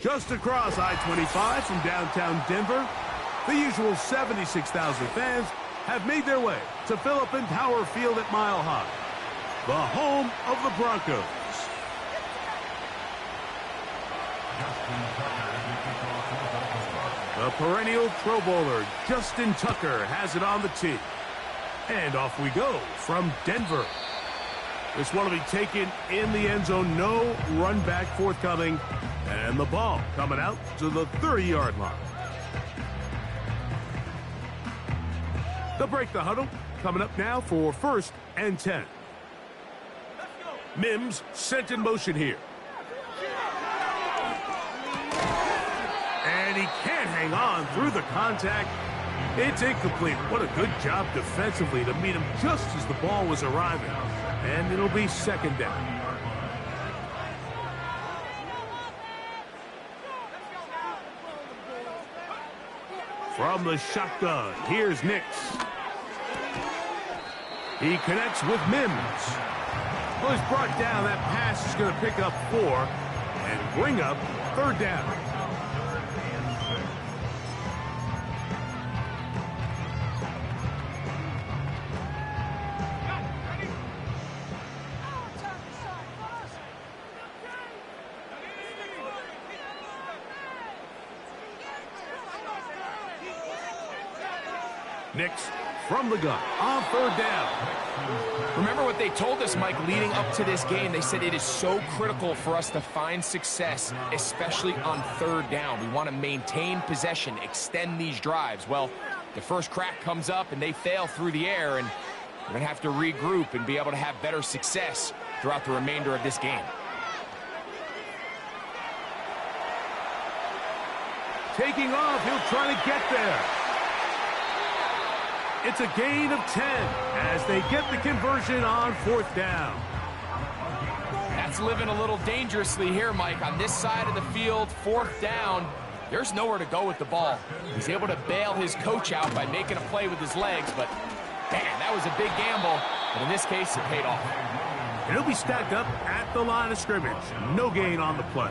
Just across I-25 from downtown Denver, the usual 76,000 fans have made their way to Philip and Power Field at Mile High, the home of the Broncos. The perennial Pro Bowler, Justin Tucker, has it on the tee. And off we go from Denver. This one will be taken in the end zone. No run back forthcoming. And the ball coming out to the 30-yard line. They'll break the huddle. Coming up now for 1st and 10. Mims sent in motion here. And he can't hang on through the contact. It's incomplete. What a good job defensively to meet him just as the ball was arriving. And it'll be 2nd down. From the shotgun, here's Nix. He connects with Mims. Well, he's brought down. That pass is going to pick up 4 and bring up 3rd down. Nix from the gun on 3rd down. Remember what they told us, Mike, leading up to this game. They said it is so critical for us to find success, especially on 3rd down. We want to maintain possession, extend these drives. Well, the first crack comes up and they fail through the air, and we're going to have to regroup and be able to have better success throughout the remainder of this game. Taking off, he'll try to get there. It's a gain of 10 as they get the conversion on 4th down. That's living a little dangerously here, Mike. On this side of the field, 4th down, there's nowhere to go with the ball. He's able to bail his coach out by making a play with his legs, but man, that was a big gamble. But in this case, it paid off. And he'll be stacked up at the line of scrimmage. No gain on the play.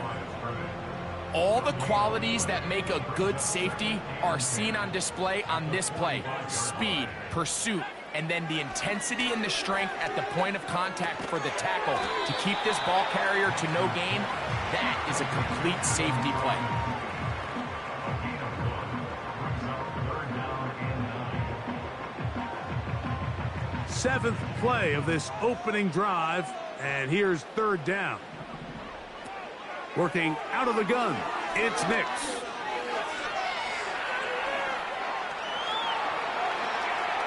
All the qualities that make a good safety are seen on display on this play. Speed, pursuit, and then the intensity and the strength at the point of contact for the tackle to keep this ball carrier to no gain. That is a complete safety play. Seventh play of this opening drive, and here's 3rd down. Working out of the gun, it's Nix.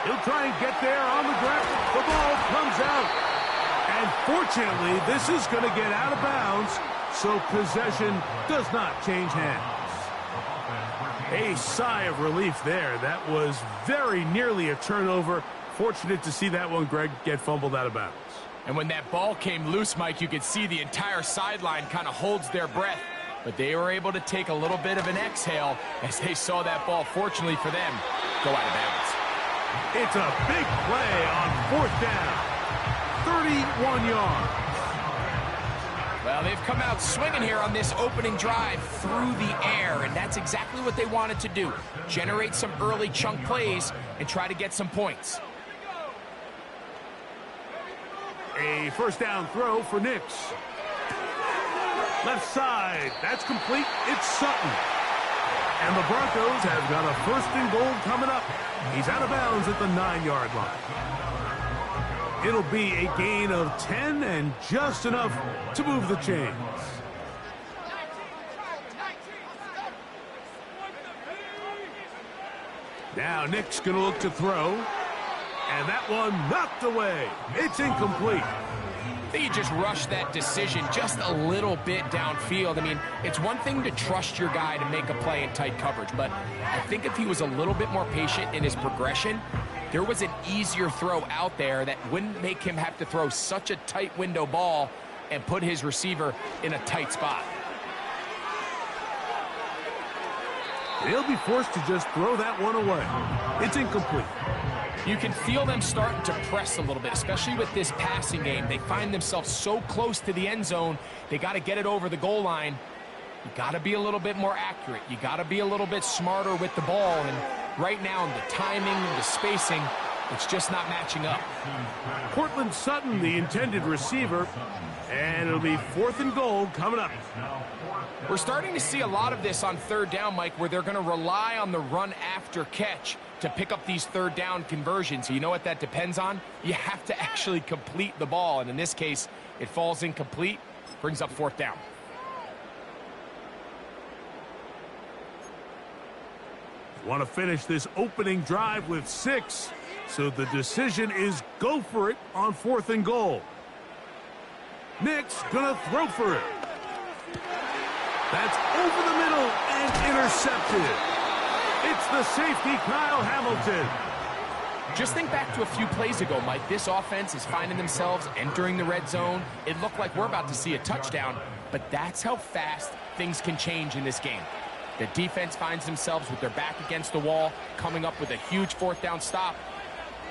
He'll try and get there on the ground. The ball comes out. And fortunately, this is going to get out of bounds, so possession does not change hands. A sigh of relief there. That was very nearly a turnover. Fortunate to see that one, Greg, get fumbled out of bounds. And when that ball came loose, Mike, you could see the entire sideline kind of holds their breath. But they were able to take a little bit of an exhale as they saw that ball, fortunately for them, go out of bounds. It's a big play on 4th down. 31 yards. Well, they've come out swinging here on this opening drive through the air, and that's exactly what they wanted to do. Generate some early chunk plays and try to get some points. A 1st down throw for Nix. Left side, that's complete. It's Sutton. And the Broncos have got a 1st and goal coming up. He's out of bounds at the 9-yard line. It'll be a gain of 10 and just enough to move the chains. Now Nick's going to look to throw. And that one knocked away. It's incomplete. I think he just rushed that decision just a little bit downfield. I mean, it's one thing to trust your guy to make a play in tight coverage, but I think if he was a little bit more patient in his progression, there was an easier throw out there that wouldn't make him have to throw such a tight window ball and put his receiver in a tight spot. He'll be forced to just throw that one away. It's incomplete. You can feel them starting to press a little bit, especially with this passing game. They find themselves so close to the end zone, they got to get it over the goal line. You got to be a little bit more accurate. You got to be a little bit smarter with the ball. And right now, the timing, the spacing, it's just not matching up. Courtland Sutton, the intended receiver, and it'll be 4th and goal coming up. We're starting to see a lot of this on 3rd down, Mike, where they're going to rely on the run after catch to pick up these 3rd down conversions. You know what that depends on? You have to actually complete the ball, and in this case, it falls incomplete, brings up 4th down. Want to finish this opening drive with 6, so the decision is go for it on 4th and goal. Nick's gonna throw for it. That's over the middle and intercepted. It's the safety, Kyle Hamilton. Just think back to a few plays ago, Mike. This offense is finding themselves entering the red zone. It looked like we're about to see a touchdown, but that's how fast things can change in this game. The defense finds themselves with their back against the wall, coming up with a huge 4th down stop.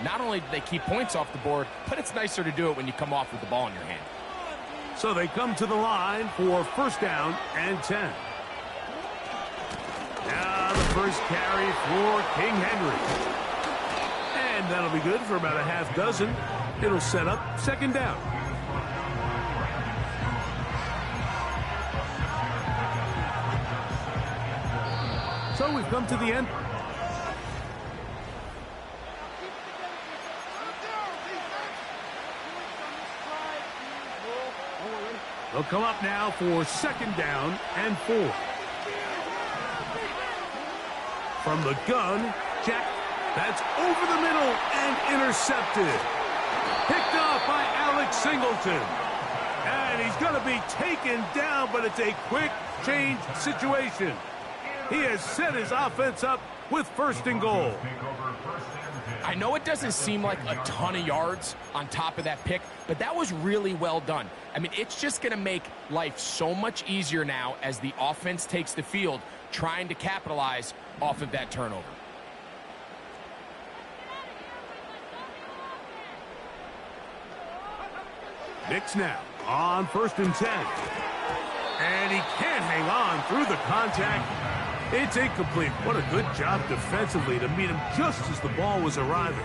Not only do they keep points off the board, but it's nicer to do it when you come off with the ball in your hand. So they come to the line for 1st down and 10. Now the first carry for King Henry. And that'll be good for about a half dozen. It'll set up 2nd down. So we've come to the end. They'll come up now for 2nd down and 4. From the gun, Jack, that's over the middle and intercepted. Picked off by Alex Singleton. And he's going to be taken down, but it's a quick change situation. He has set his offense up with 1st and goal. I know it doesn't seem like a ton of yards on top of that pick, but that was really well done. I mean, it's just going to make life so much easier now as the offense takes the field, trying to capitalize off of that turnover. Nix now on 1st and 10. And he can't hang on through the contact. It's incomplete. What a good job defensively to meet him just as the ball was arriving.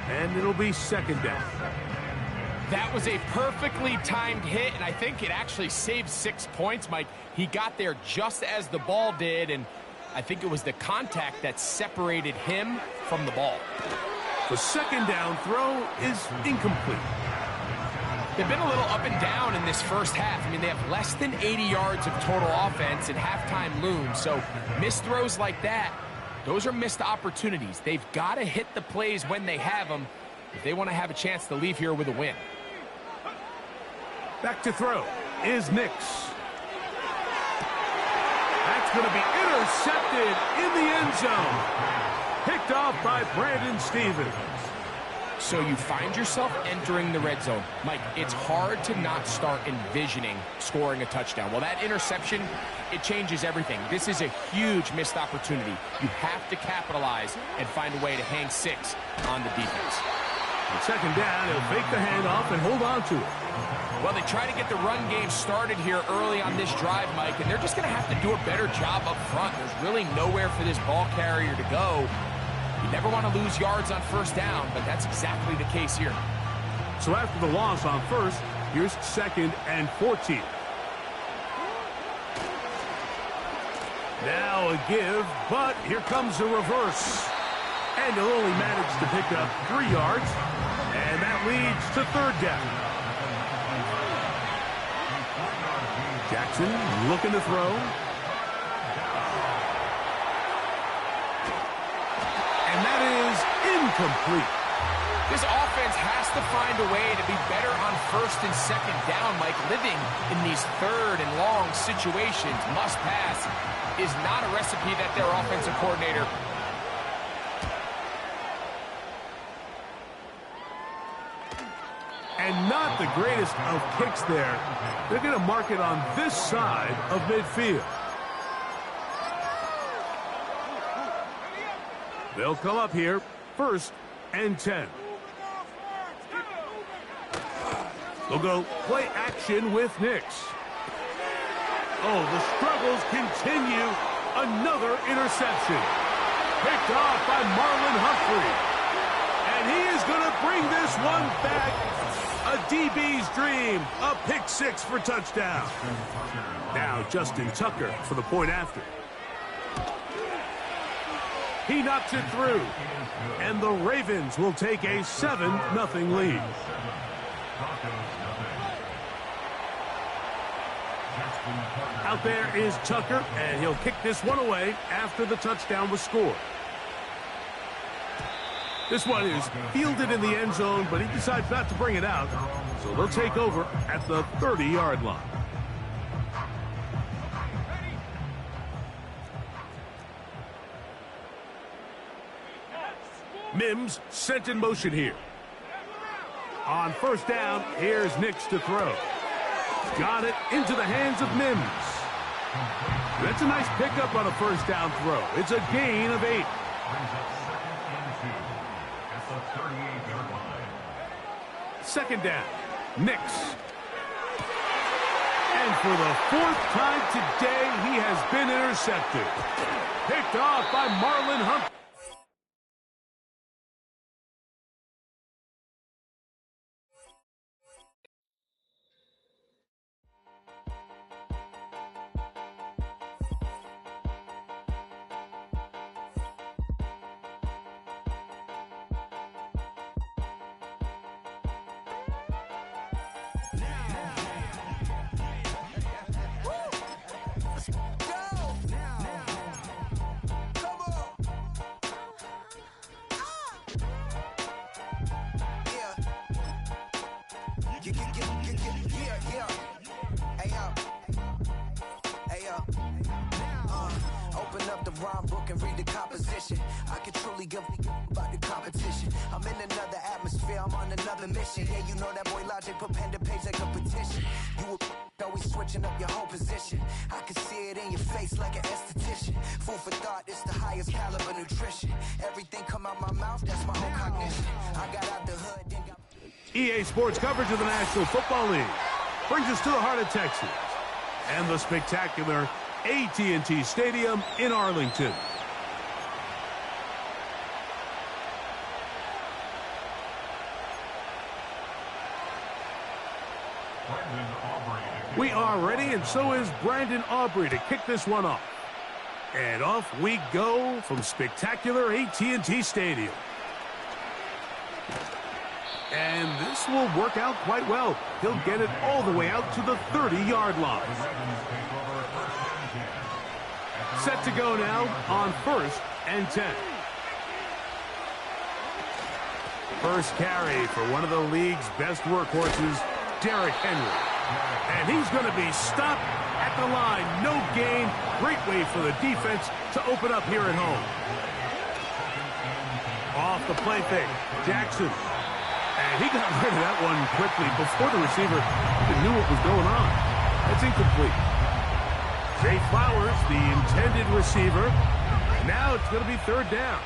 And it'll be 2nd down. That was a perfectly timed hit, and I think it actually saved 6 points, Mike. He got there just as the ball did, and I think it was the contact that separated him from the ball. The 2nd down throw is incomplete. They've been a little up and down in this first half. I mean, they have less than 80 yards of total offense and halftime looms. So missed throws like that, those are missed opportunities. They've got to hit the plays when they have them if they want to have a chance to leave here with a win. Back to throw is Nix. That's going to be intercepted in the end zone. Picked off by Brandon Stevens. So you find yourself entering the red zone. Mike, it's hard to not start envisioning scoring a touchdown. Well, that interception, it changes everything. This is a huge missed opportunity. You have to capitalize and find a way to hang 6 on the defense. On 2nd down, he'll fake the handoff and hold on to it. Well, they try to get the run game started here early on this drive, Mike, and they're just going to have to do a better job up front. There's really nowhere for this ball carrier to go. You never want to lose yards on 1st down, but that's exactly the case here. So after the loss on 1st, here's 2nd and 14. Now a give, but here comes a reverse. And he'll only manage to pick up 3 yards, and that leads to 3rd down. Jackson looking to throw. And that is incomplete. This offense has to find a way to be better on 1st and 2nd down, Mike. Living in these 3rd and long situations, must pass, is not a recipe that their offensive coordinator. And not the greatest of kicks there. They're going to mark it on this side of midfield. They'll come up here 1st and 10. They'll go play action with Nix. Oh, the struggles continue. Another interception. Picked off by Marlon Humphrey. And he is going to bring this one back. A DB's dream. A pick 6 for touchdown. Now Justin Tucker for the point after. He knocks it through. And the Ravens will take a 7-0 lead. Out there is Tucker, and he'll kick this one away after the touchdown was scored. This one is fielded in the end zone, but he decides not to bring it out, so they'll take over at the 30-yard line. Mims sent in motion here. On first down, here's Nix to throw. Got it into the hands of Mims. That's a nice pickup on a first down throw. It's a gain of 8. Second down, Nix. And for the 4th time today, he has been intercepted. Picked off by Marlon Humphrey. Open up the rhyme book and read the composition. I can truly give about the competition. I'm in another atmosphere, I'm on another mission. Yeah, you know that boy Logic put pen to page like a petition. You always switching up your whole position. I can see it in your face like an esthetician. Food for thought, it's the highest caliber nutrition. Everything come out my mouth, that's my own cognition. I got out the hood, then got... EA Sports coverage of the National Football League brings us to the heart of Texas and the spectacular AT&T Stadium in Arlington. We are ready, and so is Brandon Aubrey to kick this one off. And off we go from spectacular AT&T Stadium. And this will work out quite well. He'll get it all the way out to the 30-yard line. Set to go now on 1st and 10. First carry for one of the league's best workhorses, Derrick Henry. And he's going to be stopped at the line. No gain. Great way for the defense to open up here at home. Off the play fake, Jackson. And he got rid of that one quickly before the receiver even knew what was going on. That's incomplete. Zay Flowers, the intended receiver. Now it's going to be 3rd down.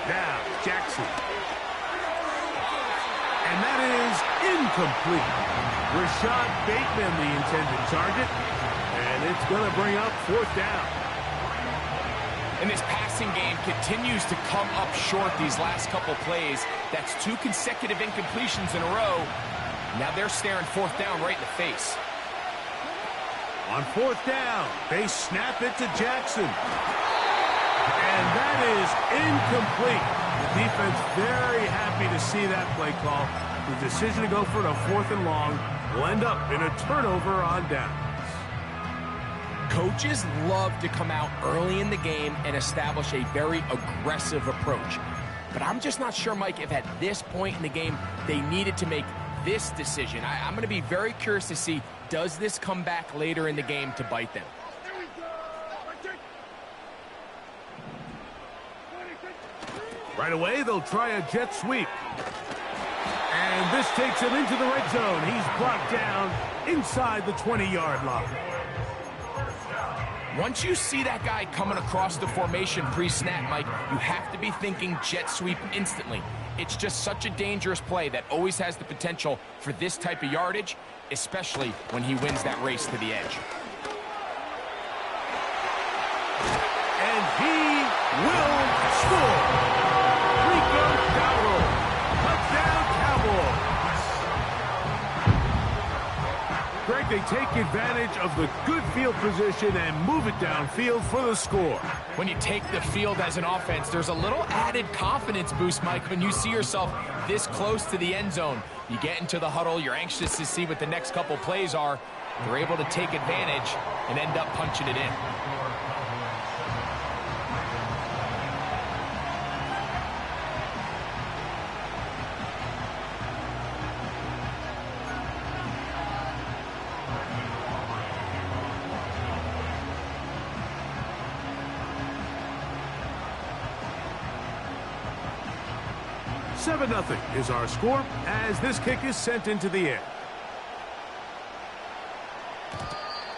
Now, Jackson. And that is incomplete. Rashad Bateman, the intended target. And it's going to bring up 4th down. And this passing game continues to come up short these last couple plays. That's 2 consecutive incompletions in a row. Now they're staring 4th down right in the face. On 4th down, they snap it to Jackson. And that is incomplete. The defense very happy to see that play call. The decision to go for it on 4th and long will end up in a turnover on downs. Coaches love to come out early in the game and establish a very aggressive approach. But I'm just not sure, Mike, if at this point in the game they needed to make this decision. I'm going to be very curious to see, does this come back later in the game to bite them? Right away, they'll try a jet sweep. And This takes him into the red zone. He's brought down inside the 20-yard line. Once you see that guy coming across the formation pre-snap, Mike, you have to be thinking jet sweep instantly. It's just such a dangerous play that always has the potential for this type of yardage, especially when he wins that race to the edge. And he will score. Rico Dowdle. Touchdown, Cowboys. Greg, they take advantage of the good field position and move it downfield for the score. When you take the field as an offense, there's a little added confidence boost, Mike, when you see yourself this close to the end zone. You get into the huddle, you're anxious to see what the next couple plays are. They're able to take advantage and end up punching it in. Seven 0 is our score as this kick is sent into the air.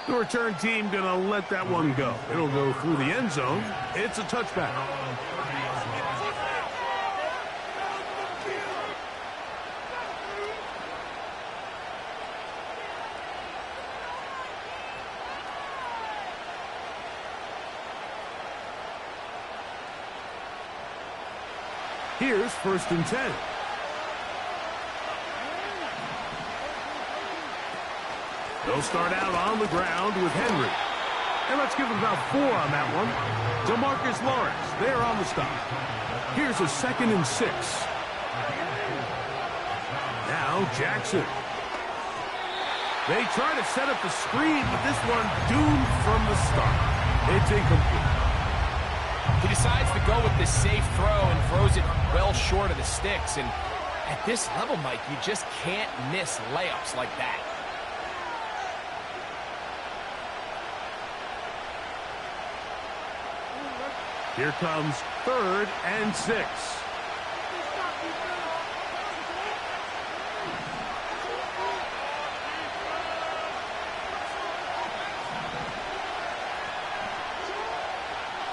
The return team gonna let that one go. It'll go through the end zone. It's a touchback. Here's 1st and 10. They'll start out on the ground with Henry. And let's give him about 4 on that one. DeMarcus Lawrence, there on the stop. Here's a 2nd and 6. Now Jackson. They try to set up the screen, but this one doomed from the start. It's incomplete. He decides to go with the safe throw and throws it well short of the sticks. And at this level, Mike, you just can't miss layups like that. Here comes 3rd and 6.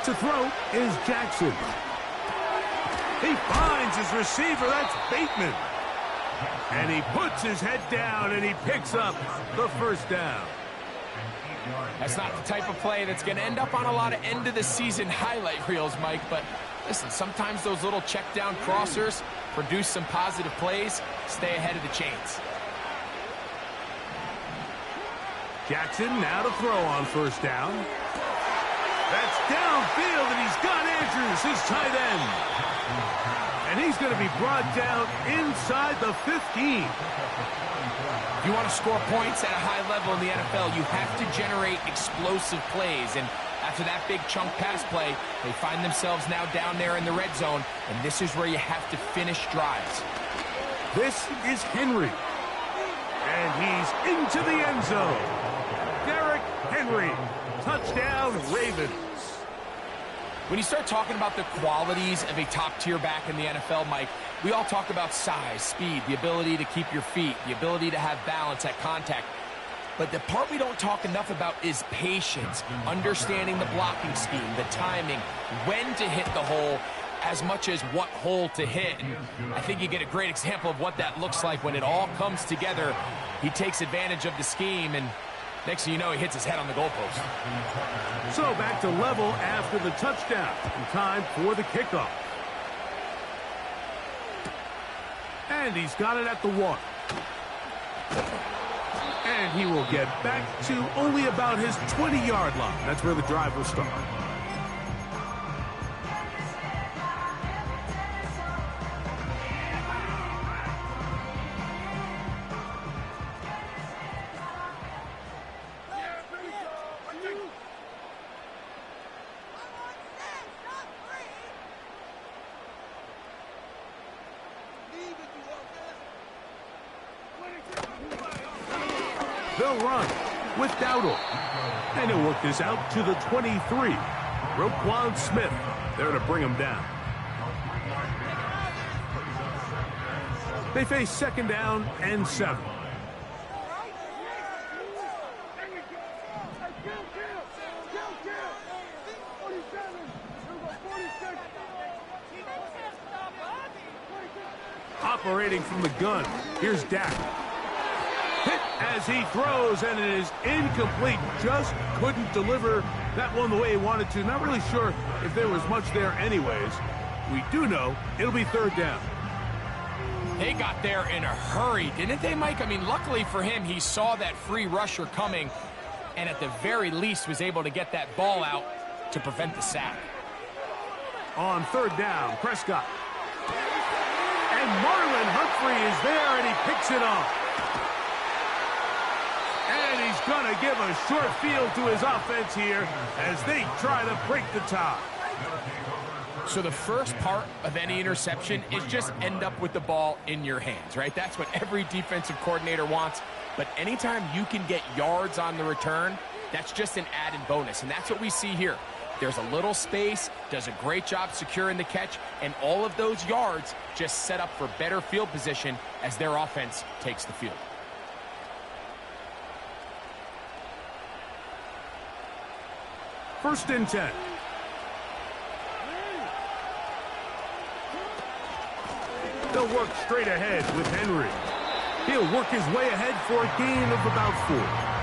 To throw is Jackson. He finds his receiver. That's Bateman. And he puts his head down and he picks up the 1st down. That's not the type of play that's going to end up on a lot of end-of-the-season highlight reels, Mike. But listen, sometimes those little check-down crossers produce some positive plays. Stay ahead of the chains. Jackson now to throw on 1st down. That's downfield, and he's got Andrews, his tight end. And he's going to be brought down inside the 15. If you want to score points at a high level in the NFL, you have to generate explosive plays. And after that big chunk pass play, they find themselves now down there in the red zone, and this is where you have to finish drives. This is Henry. And he's into the end zone. Derrick Henry. Touchdown, Ravens. When you start talking about the qualities of a top-tier back in the NFL, Mike, we all talk about size, speed, the ability to keep your feet, the ability to have balance at contact. But the part we don't talk enough about is patience, understanding the blocking scheme, the timing, when to hit the hole, as much as what hole to hit. And I think you get a great example of what that looks like when it all comes together. He takes advantage of the scheme, and next thing you know, he hits his head on the goalpost. So back to level after the touchdown. Time for the kickoff. And he's got it at the 1. And he will get back to only about his 20-yard line. That's where the drive will start. They'll run with Dowdle. And he'll work this out to the 23. Roquan Smith there to bring him down. They face 2nd down and 7. Operating from the gun, here's Dak. Hit as he throws, and it is incomplete. Just couldn't deliver that one the way he wanted to. Not really sure if there was much there anyways. We do know it'll be 3rd down. They got there in a hurry, didn't they, Mike? I mean, luckily for him, he saw that free rusher coming, and at the very least was able to get that ball out to prevent the sack. On 3rd down, Prescott. And Marlon Humphrey is there, and he picks it off. And he's going to give a short field to his offense here as they try to break the tie. So the first part of any interception is just end up with the ball in your hands, right? That's what every defensive coordinator wants. But anytime you can get yards on the return, that's just an added bonus. And that's what we see here. There's a little space, does a great job securing the catch, and all of those yards just set up for better field position as their offense takes the field. First and 10. They'll work straight ahead with Henry. He'll work his way ahead for a gain of about 4.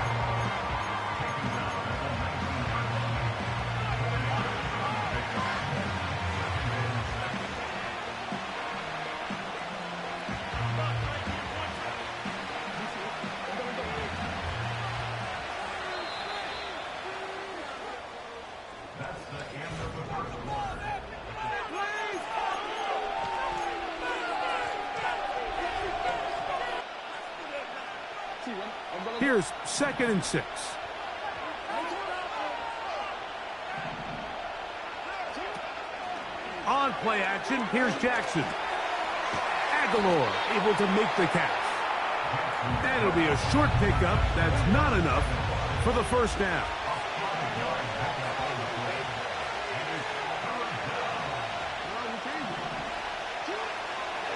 Here's 2nd and 6. On play action, here's Jackson. Aguilar able to make the catch. And it'll be a short pickup. That's not enough for the 1st down.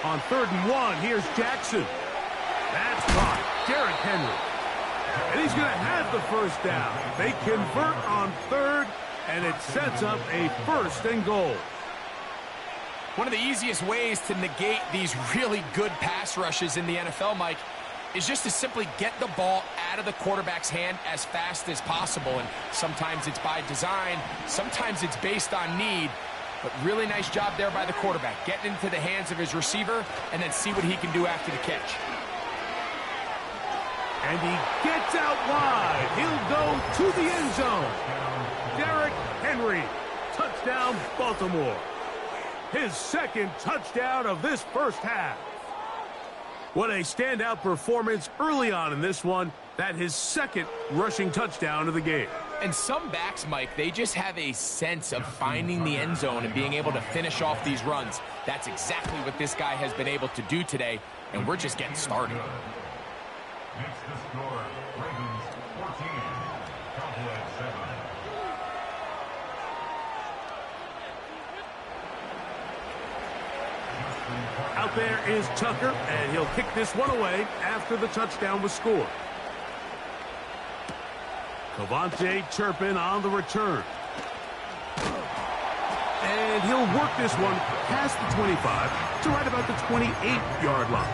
On 3rd and 1, here's Jackson. That's caught. Derrick Henry. And he's going to have the 1st down. They convert on 3rd, and it sets up a 1st and goal. One of the easiest ways to negate these really good pass rushes in the NFL, Mike, is just to simply get the ball out of the quarterback's hand as fast as possible. And sometimes it's by design, sometimes it's based on need. But really nice job there by the quarterback, getting into the hands of his receiver and then see what he can do after the catch. And he gets out wide. He'll go to the end zone. Derrick Henry, touchdown Baltimore. His 2nd touchdown of this 1st half. What a standout performance early on in this one. That his 2nd rushing touchdown of the game. And some backs, Mike, they just have a sense of finding the end zone and being able to finish off these runs. That's exactly what this guy has been able to do today, and we're just getting started. Next to score, Ravens 14, Cowboys 7. Out there is Tucker, and he'll kick this one away after the touchdown was scored. Cavante Turpin on the return. And he'll work this one past the 25 to right about the 28-yard line.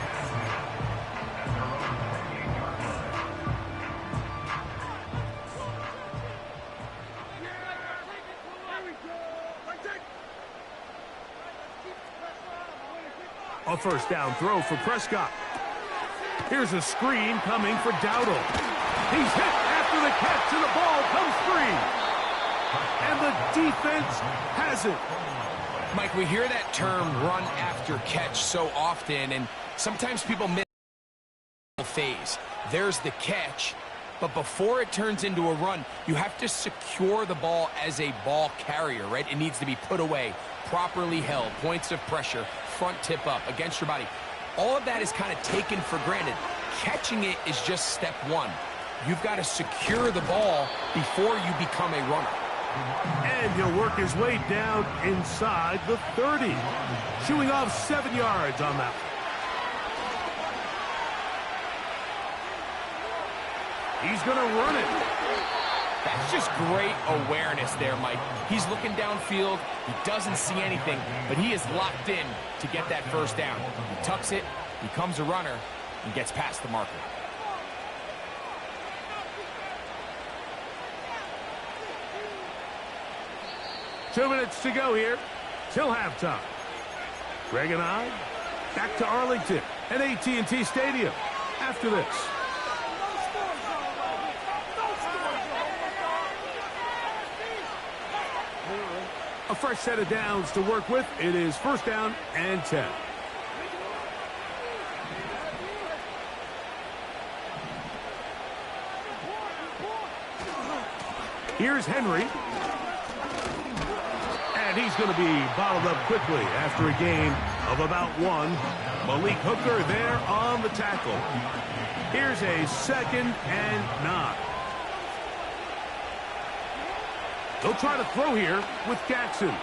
A 1st down throw for Prescott. Here's a screen coming for Dowdle. He's hit after the catch, and the ball comes free. And the defense has it. Mike, we hear that term run after catch so often, and sometimes people miss the phase. There's the catch, but before it turns into a run, you have to secure the ball as a ball carrier, right? It needs to be put away, properly held, points of pressure, front tip up against your body. All of that is kind of taken for granted. Catching it is just step 1. You've got to secure the ball before you become a runner. And he'll work his way down inside the 30. Shooing off 7 yards on that. He's going to run it. That's just great awareness there, Mike. He's looking downfield. He doesn't see anything, but he is locked in to get that first down. He tucks it, becomes a runner, and gets past the marker. Two minutes to go here till halftime. Greg and I back to Arlington at AT&T Stadium after this. A fresh set of downs to work with. It is first down and 10. Here's Henry. And he's going to be bottled up quickly after a gain of about 1. Malik Hooker there on the tackle. Here's a 2nd and 9. They'll try to throw here with Jackson. A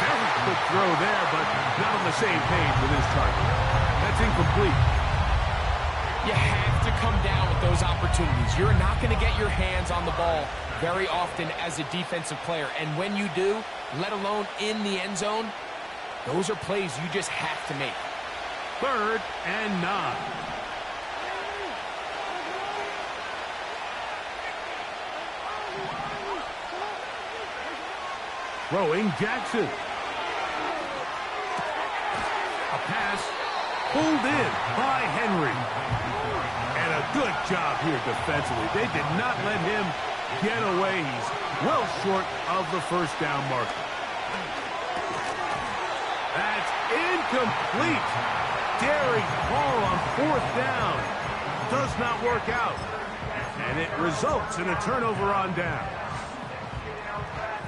very quick throw there, but not on the same page with his target. That's incomplete. You have to come down with those opportunities. You're not going to get your hands on the ball very often as a defensive player. And when you do, let alone in the end zone, those are plays you just have to make. 3rd and 9. Throwing Jackson. A pass pulled in by Henry. And a good job here defensively. They did not let him get away. He's well short of the first down marker. That's incomplete. Daring call on 4th down. Does not work out. And it results in a turnover on down.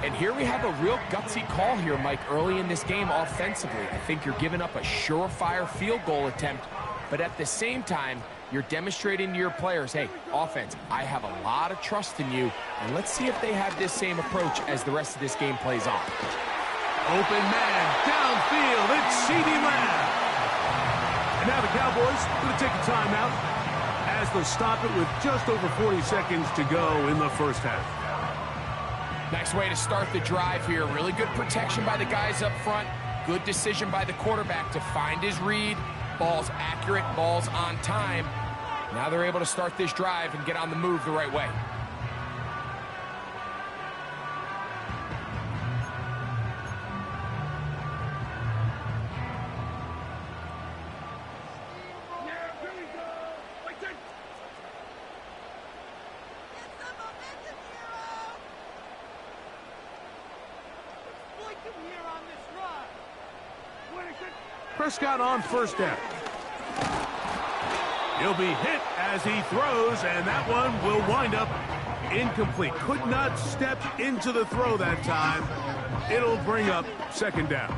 And here we have a real gutsy call here, Mike, early in this game offensively. I think you're giving up a surefire field goal attempt, but at the same time, you're demonstrating to your players, hey, offense, I have a lot of trust in you, and let's see if they have this same approach as the rest of this game plays on. Open man, downfield, it's CeeDee Lamb. And now the Cowboys going to take a timeout as they'll stop it with just over 40 seconds to go in the first half. Nice way to start the drive here. Really good protection by the guys up front. Good decision by the quarterback to find his read. Ball's accurate, ball's on time. Now they're able to start this drive and get on the move the right way. Prescott on first down. He'll be hit as he throws, and that one will wind up incomplete. Could not step into the throw that time. It'll bring up 2nd down.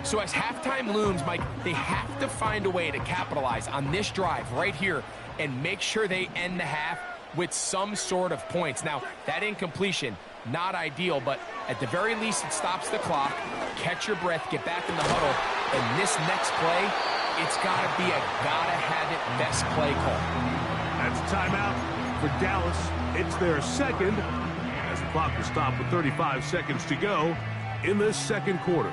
So as halftime looms, Mike, they have to find a way to capitalize on this drive right here and make sure they end the half with some sort of points. Now, that incompletion, not ideal, but at the very least, it stops the clock. Catch your breath, get back in the huddle, and this next play, it's got to be a gotta-have-it best play call. That's a timeout for Dallas. It's their 2nd as the clock will stop with 35 seconds to go in this 2nd quarter.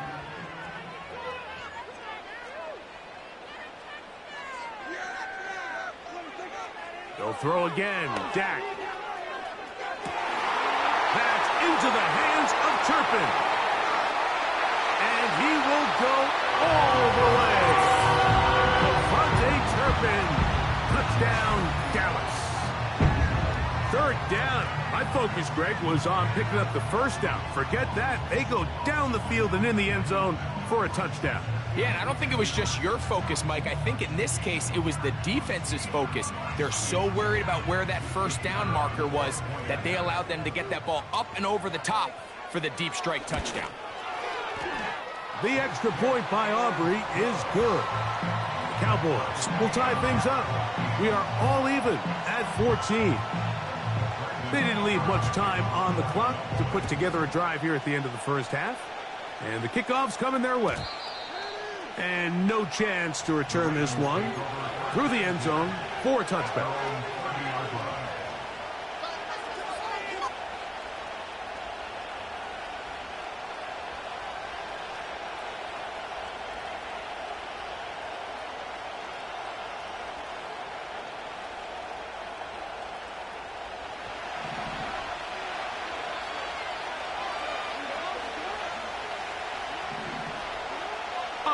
They'll throw again. Dak. That's into the hands of Turpin. And he will go all the way. Devontae Turpin. Touchdown, Dallas. 3rd down. My focus, Greg, was on picking up the first down. Forget that. They go down the field and in the end zone for a touchdown. Yeah, and I don't think it was just your focus, Mike. I think in this case, it was the defense's focus. They're so worried about where that first down marker was that they allowed them to get that ball up and over the top for the deep strike touchdown. The extra point by Aubrey is good. Cowboys will tie things up. We are all even at 14. They didn't leave much time on the clock to put together a drive here at the end of the first half. And the kickoff's coming their way. And no chance to return this one through the end zone for a touchback.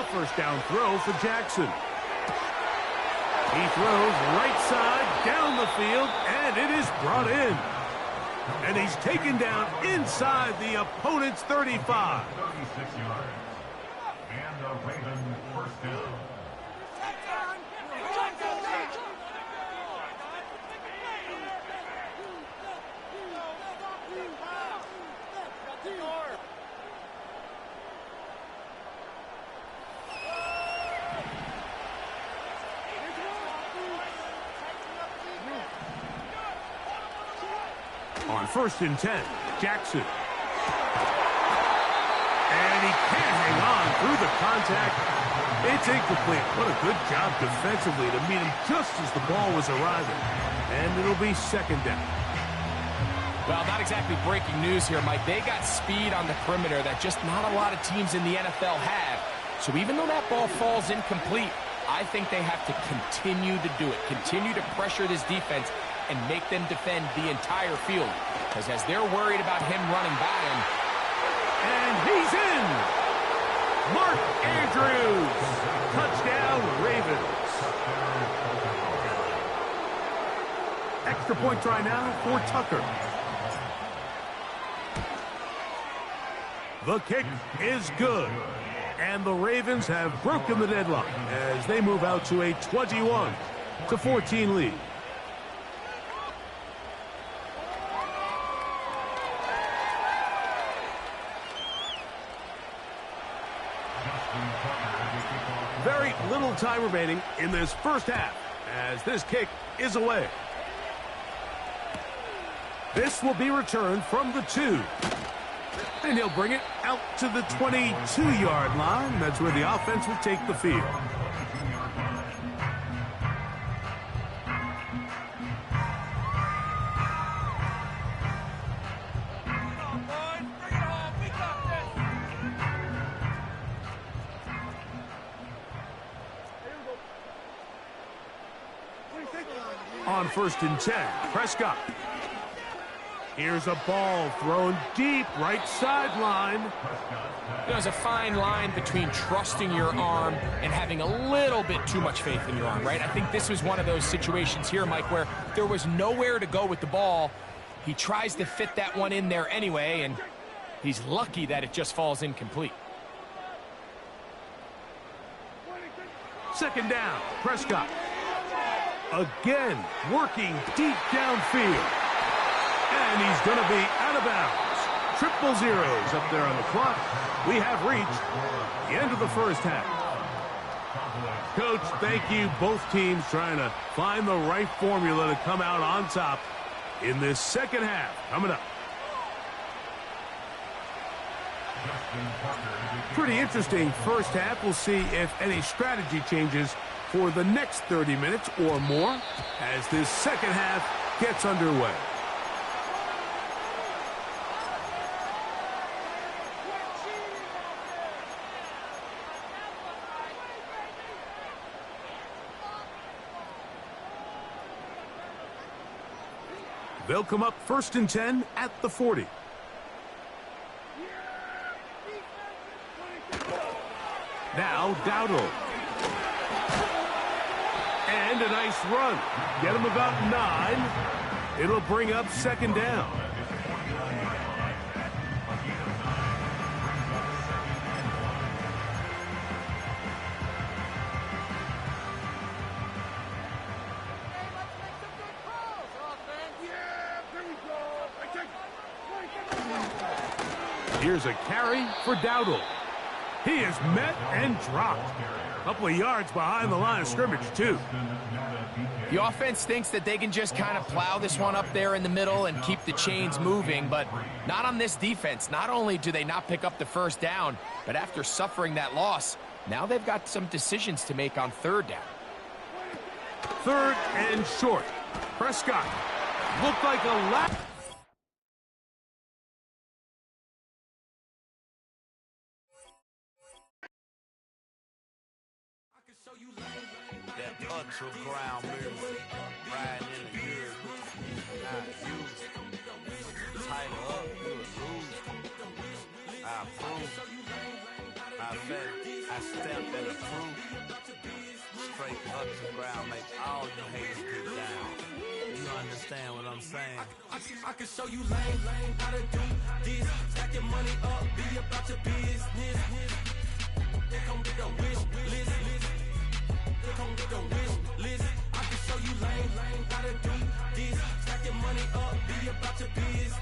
A first down throw for Jackson. He throws right side down the field, and it is brought in. And he's taken down inside the opponent's 35. 36 yards. And the Ravens first down. On 1st and 10, Jackson. And he can't hang on through the contact. It's incomplete. What a good job defensively to meet him just as the ball was arriving. And it'll be 2nd down. Well, not exactly breaking news here, Mike. They got speed on the perimeter that just not a lot of teams in the NFL have. So even though that ball falls incomplete, I think they have to continue to do it. Continue to pressure this defense and make them defend the entire field. Because as they're worried about him running by him. And he's in! Mark Andrews! Touchdown, Ravens. Extra point try now for Tucker. The kick is good. And the Ravens have broken the deadlock as they move out to a 21-14 lead. Very little time remaining in this first half as this kick is away. This will be returned from the 2. And he'll bring it out to the 22-yard line. That's where the offense will take the field. On 1st and 10, Prescott. Here's a ball thrown deep right sideline. There's a fine line between trusting your arm and having a little bit too much faith in your arm, right? I think this was one of those situations here, Mike, where there was nowhere to go with the ball. He tries to fit that one in there anyway, and he's lucky that it just falls incomplete. 2nd down, Prescott. Again, working deep downfield. And he's going to be out of bounds. Triple zeros up there on the clock. We have reached the end of the first half. Coach, thank you. Both teams trying to find the right formula to come out on top in this second half. Coming up. Pretty interesting first half. We'll see if any strategy changes for the next 30 minutes or more as this second half gets underway. They'll come up 1st and 10 at the 40. Now Dowdle. And a nice run. Get him about 9. It'll bring up 2nd down. Here's a carry for Dowdle. He is met and dropped. A couple of yards behind the line of scrimmage, too. The offense thinks that they can just kind of plow this one up there in the middle and keep the chains moving, but not on this defense. Not only do they not pick up the first down, but after suffering that loss, now they've got some decisions to make on 3rd down. 3rd and short. Prescott looked like a lap. That ultra ground music, riding in the years, not used. Tighten up, you a lose. I approve. I I step in the truth, straight up to the ground, make all you haters get down. You understand what I'm saying? I can show you lame, how to do this. Stack your money up, be about your business. They come get the wish list. They come get the wish list. I can show you lame, how to do this. Stack your money up, be about your business.